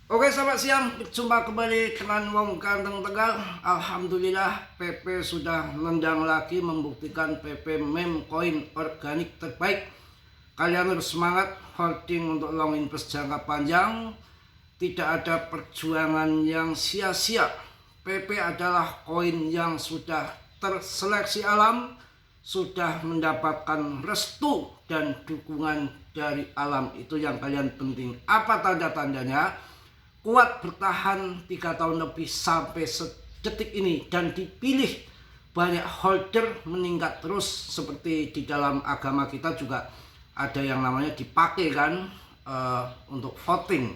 Oke, selamat siang. Jumpa kembali dengan Wong Ganteng Tegal. Alhamdulillah PP sudah nendang lagi, membuktikan PP meme koin organik terbaik. Kalian harus semangat holding untuk long invest jangka panjang. Tidak ada perjuangan yang sia-sia. PP adalah koin yang sudah terseleksi alam, sudah mendapatkan restu dan dukungan dari alam. Itu yang kalian penting. Apa tanda-tandanya? Kuat bertahan 3 tahun lebih sampai sedetik ini, dan dipilih banyak holder, meningkat terus. Seperti di dalam agama kita juga ada yang namanya dipakai kan, untuk voting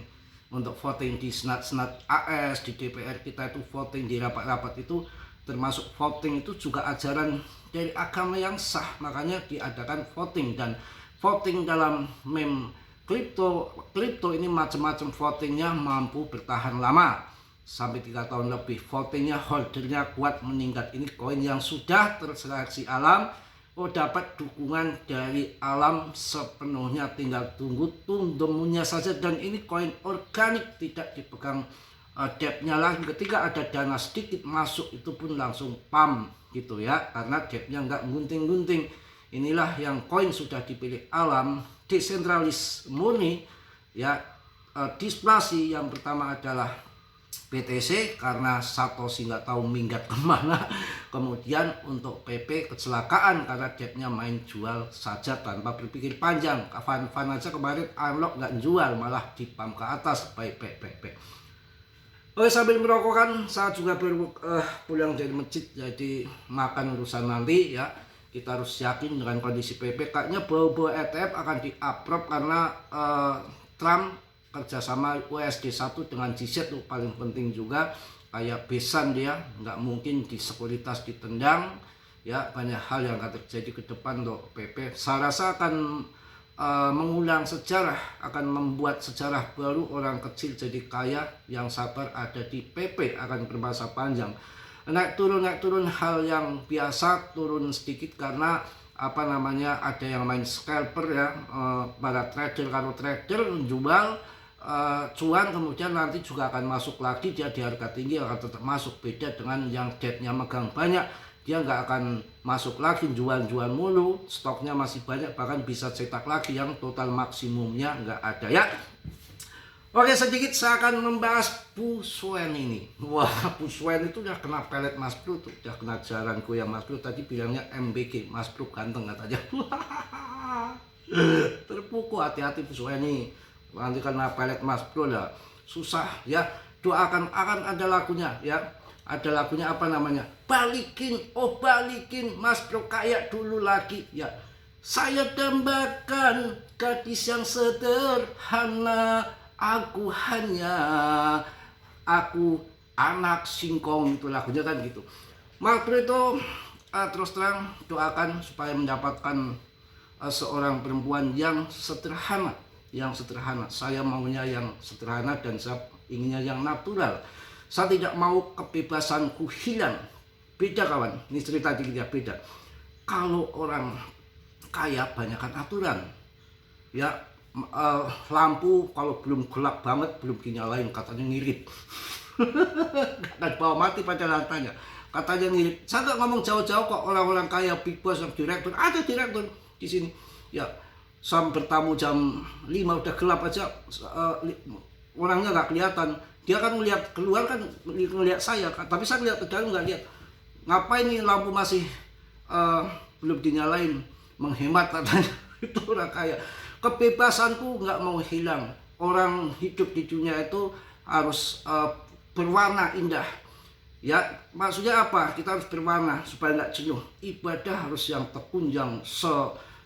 di senat AS, di DPR kita itu voting, di rapat-rapat itu termasuk voting. Itu juga ajaran dari agama yang sah, makanya diadakan voting. Dan voting dalam meme Kripto ini macam-macam votingnya, mampu bertahan lama sampai 3 tahun lebih. Votingnya, holdernya kuat, meningkat. Ini koin yang sudah terseleksi alam, dapat dukungan dari alam sepenuhnya, tinggal tunggu temunya saja. Dan ini koin organik, tidak dipegang debtnya lagi. Ketika ada dana sedikit masuk, itu pun langsung pam gitu ya, karena debtnya nggak gunting-gunting. Inilah yang koin sudah dipilih alam, desentralis murni ya. Displasi yang pertama adalah BTC karena Satoshi nggak tahu minggat kemana. Kemudian untuk PP kecelakaan karena debtnya main jual saja tanpa berpikir panjang. Fan aja kemarin unlock nggak jual, malah dipam ke atas. Baik. Oke, sambil merokok kan, saya juga baru pulang dari masjid, jadi makan urusan nanti ya. Kita harus yakin dengan kondisi PP. Kayaknya bau-bau ETF akan di-approve karena Trump kerjasama USD 1 dengan GZ itu paling penting juga. Kayak besan dia, nggak mungkin di sekuritas ditendang ya. Banyak hal yang akan terjadi ke depan untuk PP. Saya rasa akan mengulang sejarah, akan membuat sejarah baru. Orang kecil jadi kaya, yang sabar ada di PP, akan bermasa panjang. Naik turun hal yang biasa, turun sedikit karena ada yang main scalper ya, para trader. Kalau trader jual cuan, kemudian nanti juga akan masuk lagi, dia di harga tinggi akan tetap masuk. Beda dengan yang debtnya megang banyak, dia nggak akan masuk lagi, jual mulu, stoknya masih banyak, bahkan bisa cetak lagi yang total maksimumnya nggak ada ya. Oke, sedikit saya akan membahas Pusuen ini. Wah, Pusuen itu udah kena pelet Mas Bro tuh, udah kena jaranku yang Mas Bro tadi bilangnya MBG, Mas Bro ganteng katanya. Terpukul, hati-hati Pusuen ini. Nanti kena pelet Mas Bro lah, susah ya. Doakan, akan ada lagunya ya. Ada lagunya apa namanya? Balikin Mas Bro kayak dulu lagi ya. Saya dambakan gadis yang sederhana, aku anak singkong, itu lagunya kan gitu. Mas Bro itu terus terang doakan supaya mendapatkan seorang perempuan yang sederhana. Saya maunya yang sederhana dan saya inginnya yang natural. Saya tidak mau kebebasanku hilang. Beda kawan, ini cerita dikit ya, beda. Kalau orang kaya banyakkan aturan ya. Lampu kalau belum gelap banget belum dinyalain katanya ngirit. Dan bawa mati pada lantainya katanya ngirit. Saya nggak ngomong jauh-jauh kok, orang-orang kaya big boss yang direktur, ada direktur di sini ya. Saya bertamu jam 5 udah gelap aja, orangnya nggak kelihatan. Dia kan melihat keluar kan, ngelihat saya kan, tapi saya lihat ke dalam nggak lihat. Ngapain nih lampu masih belum dinyalain, menghemat katanya. Itu orang kaya. Kebebasanku nggak mau hilang. Orang hidup di dunia itu harus berwarna indah ya. Maksudnya apa? Kita harus berwarna supaya nggak jenuh. Ibadah harus yang tekun, yang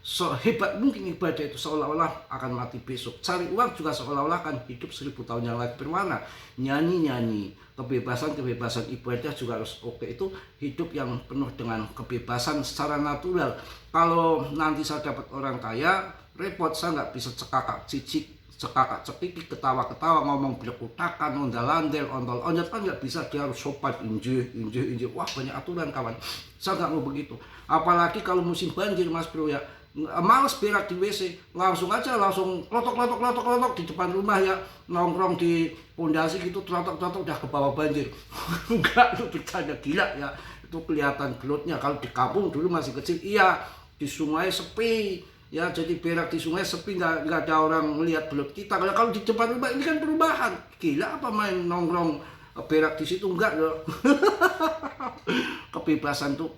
sehebat mungkin. Ibadah itu seolah-olah akan mati besok. Cari uang juga seolah-olah akan hidup 1000 tahun yang lagi, berwarna. Nyanyi kebebasan ibadah juga harus oke. Itu hidup yang penuh dengan kebebasan secara natural. Kalau nanti saya dapat orang kaya, repot, saya nggak bisa cekakak cekiki, ketawa-ketawa, ngomong belekutakan, ondal-andel, ontol-onjat, kan nggak bisa. Dia harus sopan, injih. Wah, banyak aturan kawan. Saya nggak mau begitu. Apalagi kalau musim banjir Mas Bro ya. males berak di WC, langsung klotok di depan rumah ya, nongkrong di pondasi gitu, klotok udah ke bawah banjir. Enggak, itu bercanda, gila ya, itu kelihatan belutnya. Kalau di kampung dulu masih kecil, iya, di sungai sepi ya, jadi berak di sungai sepi, nggak ada orang melihat belut kita. Kalau di depan rumah ini kan perubahan, gila apa main nongkrong berak di situ, enggak loh. Kebebasan tuh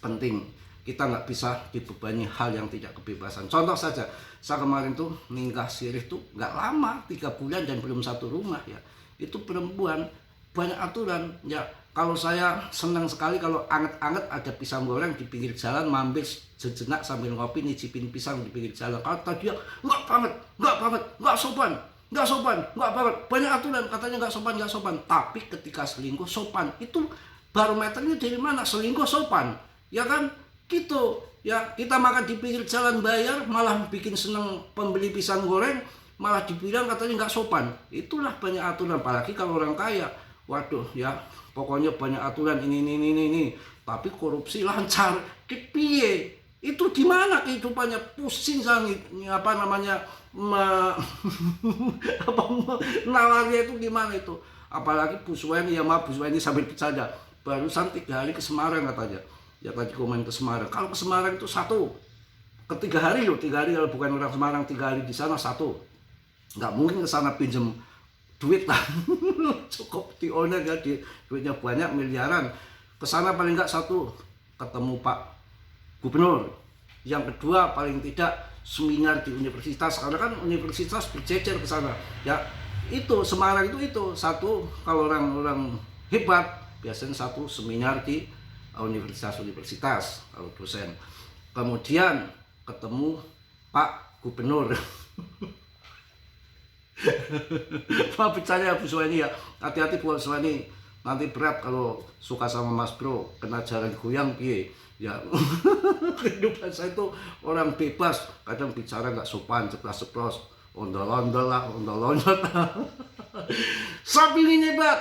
penting, kita nggak bisa dibebani hal yang tidak kebebasan. Contoh saja, saya kemarin tuh nikah sirih tuh nggak lama, 3 bulan dan belum satu rumah ya. Itu perempuan banyak aturan ya. Kalau saya senang sekali kalau anget-anget ada pisang goreng di pinggir jalan, mampir sejenak sambil ngopi nyicipin pisang di pinggir jalan. Kata dia nggak banget, nggak sopan, nggak banget. Banyak aturan, katanya nggak sopan. Tapi ketika selingkuh sopan. Itu barometernya dari mana? Selingkuh sopan, ya kan? Gitu ya, kita makan di pinggir jalan bayar malah bikin seneng pembeli pisang goreng, malah dibilang katanya nggak sopan. Itulah banyak aturan, apalagi kalau orang kaya, waduh ya, pokoknya banyak aturan ini. Tapi korupsi lancar, piye? Itu di mana kehidupannya? Pusing sangit, apa namanya, nalarnya itu gimana itu? Apalagi Bu Suweni, ya maaf Bu Suweni sambil bercanda, barusan 3 hari ke Semarang katanya. Ya tadi komen ke Semarang. Kalau ke Semarang itu 1 ke 3 hari loh, 3 hari kalau bukan orang Semarang, 3 hari di sana 1. Nggak mungkin ke sana pinjem duit lah. Cukup di owner ya, duitnya banyak, miliaran. Ke sana paling nggak 1 ketemu Pak Gubernur. Yang kedua paling tidak seminar di universitas, karena kan universitas berjejer ke sana. Ya itu Semarang itu 1 kalau orang hebat biasanya 1 seminar di universitas kalau dosen. Kemudian ketemu Pak Gubernur. Pak bercanda Bu Suweni ya, hati-hati Bu Suweni, nanti berat kalau suka sama Mas Bro, kena jalan goyang piye ya. Kehidupan saya itu orang bebas, kadang bicara nggak sopan, ceplas-ceplos, ondol-ondol lah, ondol-ondol. Saya ingin hebat,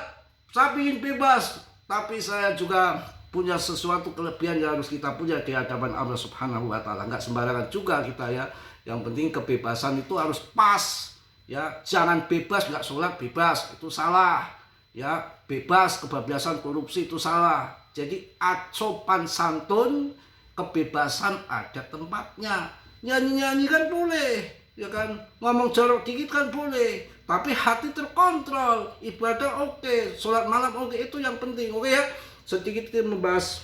saya ingin bebas, tapi saya juga punya sesuatu kelebihan yang harus kita punya di hadapan Allah Subhanahu wa Ta'ala. Nggak sembarangan juga kita ya. Yang penting kebebasan itu harus pas ya. Jangan bebas nggak sholat, bebas itu salah ya. Bebas kebablasan korupsi itu salah. Jadi sopan santun, kebebasan ada tempatnya. Nyanyi-nyanyi kan boleh ya kan, ngomong jorok dikit kan boleh, tapi hati terkontrol, ibadah oke, sholat malam oke, itu yang penting. Oke ya, sedikit kita membahas,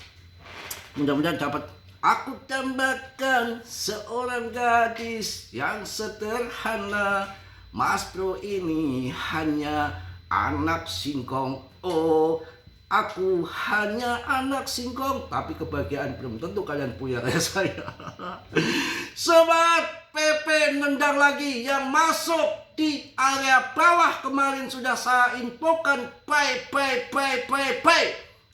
mudah-mudahan dapat. Aku tambahkan seorang gadis yang sederhana, Mas Bro ini hanya anak singkong. Oh, aku hanya anak singkong, tapi kebahagiaan belum tentu kalian punya kayak saya. Sobat PP nendang lagi yang masuk di area bawah kemarin sudah saya infokan, pay.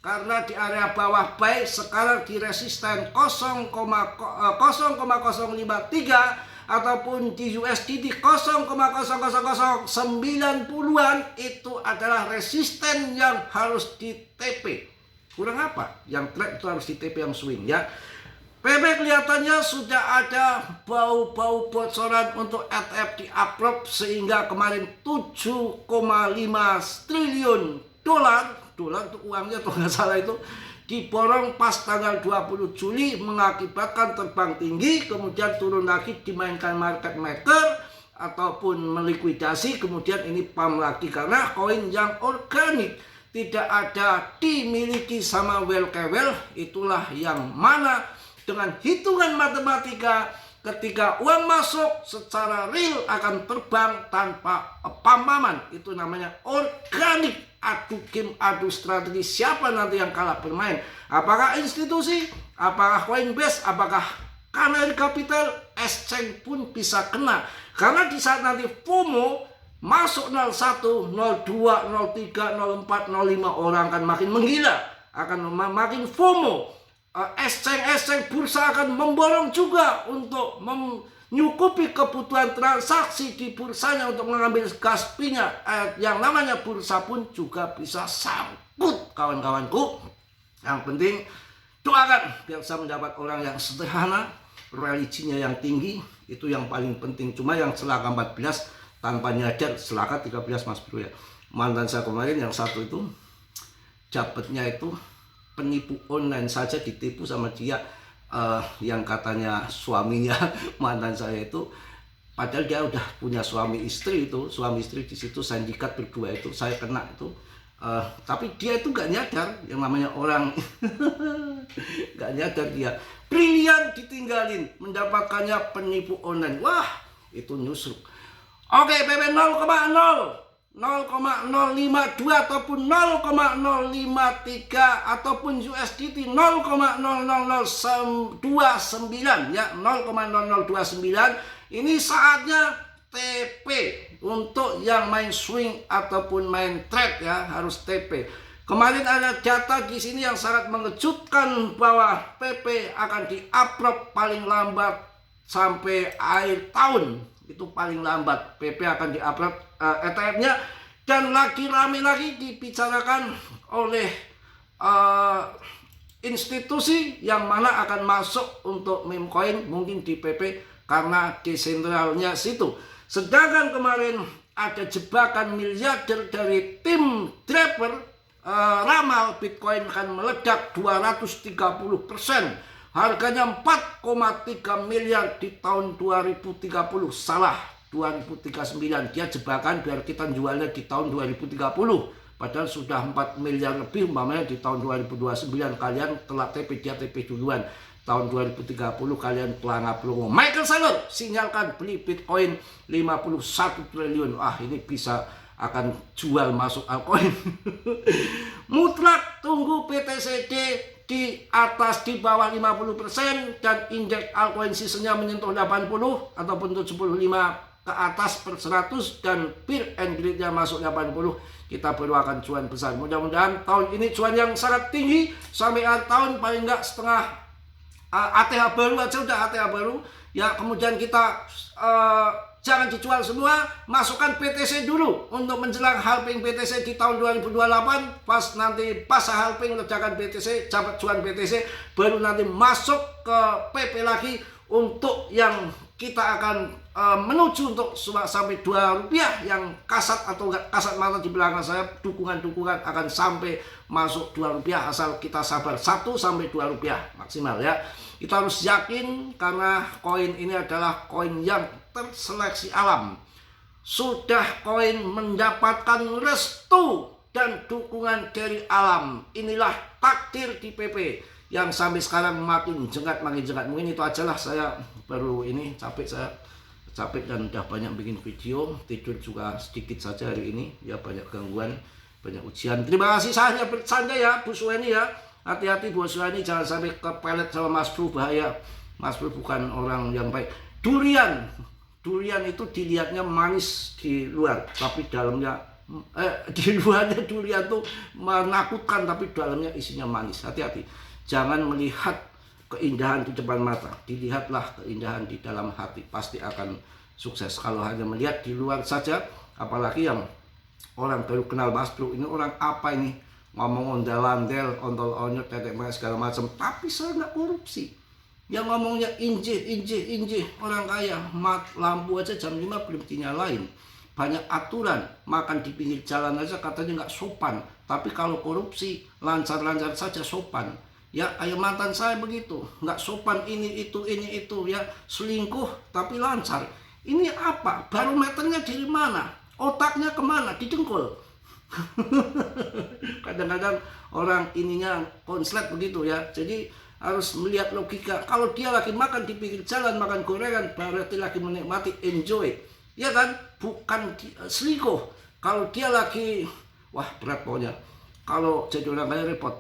Karena di area bawah baik sekarang di resisten 0,053 ataupun di USD di 0,00090-an, itu adalah resisten yang harus di TP. Kurang apa? Yang track itu harus di TP yang swing ya. PB kelihatannya sudah ada bau-bau bocoran untuk ETF di approve, sehingga kemarin 7,5 triliun dolar itu uangnya tuh nggak salah itu diborong pas tanggal 20 Juli mengakibatkan terbang tinggi, kemudian turun lagi dimainkan market maker ataupun melikuidasi, kemudian ini pump lagi karena koin yang organik tidak ada dimiliki sama well. Itulah yang mana dengan hitungan matematika ketika uang masuk secara real akan terbang tanpa pampaman. Itu namanya organik. Adu game, adu strategi, siapa nanti yang kalah bermain? Apakah institusi, apakah Coinbase, apakah Canary Capital, exchange pun bisa kena. Karena di saat nanti FOMO masuk 01, 02, 03, 04, 05, orang akan makin menggila, akan makin FOMO. Exchange bursa akan memborong juga untuk menyukupi kebutuhan transaksi di bursanya untuk mengambil gas pinya. Yang namanya bursa pun juga bisa sangkut kawan-kawanku. Yang penting doakan biar saya mendapat orang yang sederhana, religinya yang tinggi, itu yang paling penting. Cuma yang celaka 14 tanpa nyadar, celaka 13 Mas Bro ya. Mantan saya kemarin yang satu itu dapatnya itu penipu online saja, ditipu sama dia, yang katanya suaminya mantan saya itu, padahal dia udah punya suami istri itu, suami istri di situ sindikat berdua itu, saya kena itu. Tapi dia itu gak nyadar, yang namanya orang gak nyadar dia. Brilian ditinggalin, mendapatkannya penipu online. Wah, itu nyusruk. Oke, PP 0,052 ataupun 0,053 ataupun USDT 0,00029 ya, 0,0029. Ini saatnya TP untuk yang main swing ataupun main trade ya, harus TP. Kemarin ada data di sini yang sangat mengejutkan bahwa PP akan di-upload paling lambat sampai akhir tahun. Itu paling lambat PP akan di-upload ETF-nya, dan lagi rame lagi dibicarakan oleh institusi yang mana akan masuk untuk meme coin mungkin di PP karena desentralnya situ. Sedangkan kemarin ada jebakan miliarder dari tim Draper, ramal Bitcoin akan meledak 230%. Harganya 4,3 miliar di tahun 2030. Salah, 2039. Dia jebakan biar kita jualnya di tahun 2030. Padahal sudah 4 miliar lebih umpamanya di tahun 2029. Kalian telah TP, dia TP duluan. Tahun 2030 kalian pelangap pelongo. Michael Saylor sinyalkan beli Bitcoin 51 triliun. ini bisa akan jual masuk altcoin. Mutlak tunggu PTCD di atas di bawah 50% dan indeks altcoin seasonnya menyentuh 80 ataupun 75 ke atas per 100 dan peer and greed-nya masuk 80, kita perlu akan cuan besar. Mudah-mudahan tahun ini cuan yang sangat tinggi sampai akhir tahun, paling enggak setengah ATH baru aja udah ATH baru ya. Kemudian kita jangan dijual semua, masukkan PTC dulu untuk menjelang halving PTC di tahun 2028. Pas halving ledakan PTC, dapat cuan PTC, baru nanti masuk ke PP lagi untuk yang kita akan menuju untuk sampai 2 rupiah yang kasat atau enggak kasat mata di belakang saya. Dukungan-dukungan akan sampai masuk 2 rupiah asal kita sabar 1 sampai 2 rupiah maksimal ya. Kita harus yakin karena koin ini adalah koin yang terseleksi alam. Sudah koin mendapatkan restu dan dukungan dari alam. Inilah takdir di PP yang sampai sekarang makin jengkat. Mungkin itu ajalah, saya baru ini capek dan udah banyak bikin video, tidur juga sedikit saja hari ini ya, banyak gangguan, banyak ujian. Terima kasih, saya bercanda ya Bu Sueni ya. Hati-hati Bu Sueni, jangan sampai kepelet sama Mas Bro, bahaya. Mas Bro bukan orang yang baik. Durian itu dilihatnya manis di luar, tapi dalamnya di luarnya durian tuh menakutkan, tapi dalamnya isinya manis. Hati-hati, jangan melihat keindahan di depan mata, dilihatlah keindahan di dalam hati, pasti akan sukses. Kalau hanya melihat di luar saja, apalagi yang orang baru kenal Mas Bro, ini orang apa ini, ngomong ondel-ondel, ontol-onyot, tetek segala macam, tapi saya nggak korupsi. Yang ngomongnya injih, orang kaya, lampu aja jam 5 belum dinyalain. Banyak aturan, makan di pinggir jalan aja katanya nggak sopan, tapi kalau korupsi lancar-lancar saja sopan. Ya, kayak mantan saya begitu, nggak sopan ini itu ya, selingkuh tapi lancar. Ini apa? Barometernya dari mana? Otaknya kemana? Di dengkul. Kadang-kadang orang ininya konslet begitu ya. Jadi harus melihat logika. Kalau dia lagi makan di pinggir jalan, makan gorengan, berarti lagi menikmati, enjoy. Ya kan? Bukan selingkuh. Kalau dia lagi, wah berat pokoknya. Kalau jadi orang kaya repot.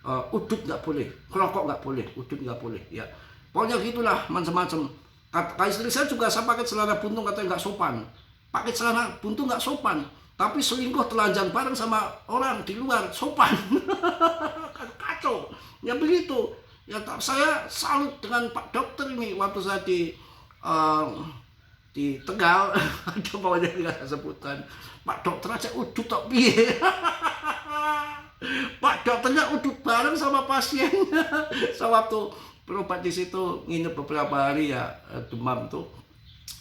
Udut nggak boleh, kerokok nggak boleh, udut nggak boleh ya. Pokoknya gitulah, macam-macam. Kata istri saya juga, saya pakai celana buntung katanya nggak sopan. Pakai celana buntung nggak sopan, tapi selingkuh telanjang bareng sama orang di luar sopan. Kacau ya begitu ya. Saya salut dengan Pak Dokter ini. Waktu saya di Tegal ada pokoknya nggak sebutkan, Pak Dokter aja udut tok piye. Pak dokternya udut bareng sama pasiennya. So, waktu berobat di situ, nginep beberapa hari ya, demam tuh.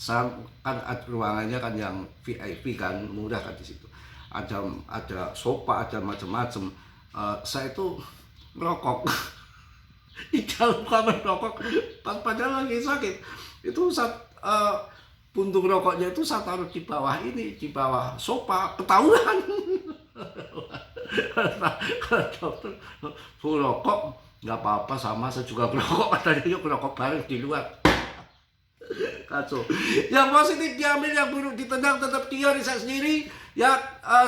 Kan ada ruangannya kan yang VIP kan, murah kan di situ. Ada sofa, ada macam-macam. Saya itu merokok di dalam kamar rokok pas padahal lagi sakit. Itu puntung rokoknya itu saya taruh di bawah ini, di bawah sofa, ketahuan. Kata dokter, rokok nggak apa-apa, sama saya juga merokok, katanya yuk merokok bareng di luar. Kacau. Yang positif diambil, yang buruk ditendang, tetap dia riset sendiri. Ya,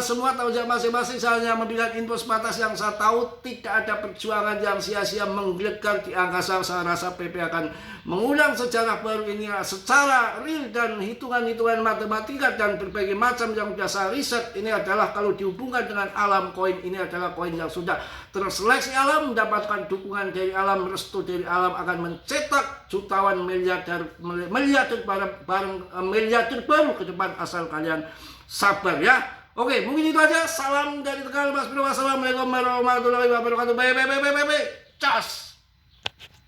semua tahu jam masing-masing. Saya hanya memberikan info sebatas yang saya tahu. Tidak ada perjuangan yang sia-sia menggelegar di angkasa. Saya rasa PP akan mengulang sejarah baru ini secara real dan hitungan-hitungan matematika dan berbagai macam yang sudah saya riset. Ini adalah kalau dihubungkan dengan alam koin, ini adalah koin yang sudah terseleksi alam, mendapatkan dukungan dari alam, restu dari alam, akan mencetak jutawan miliarder baru ke depan, asal kalian sabar ya. Oke, mungkin itu aja. Salam dari Tegal, Mas Bro. Wassalamualaikum warahmatullahi wabarakatuh. Bye bye bye bye bye. Cas.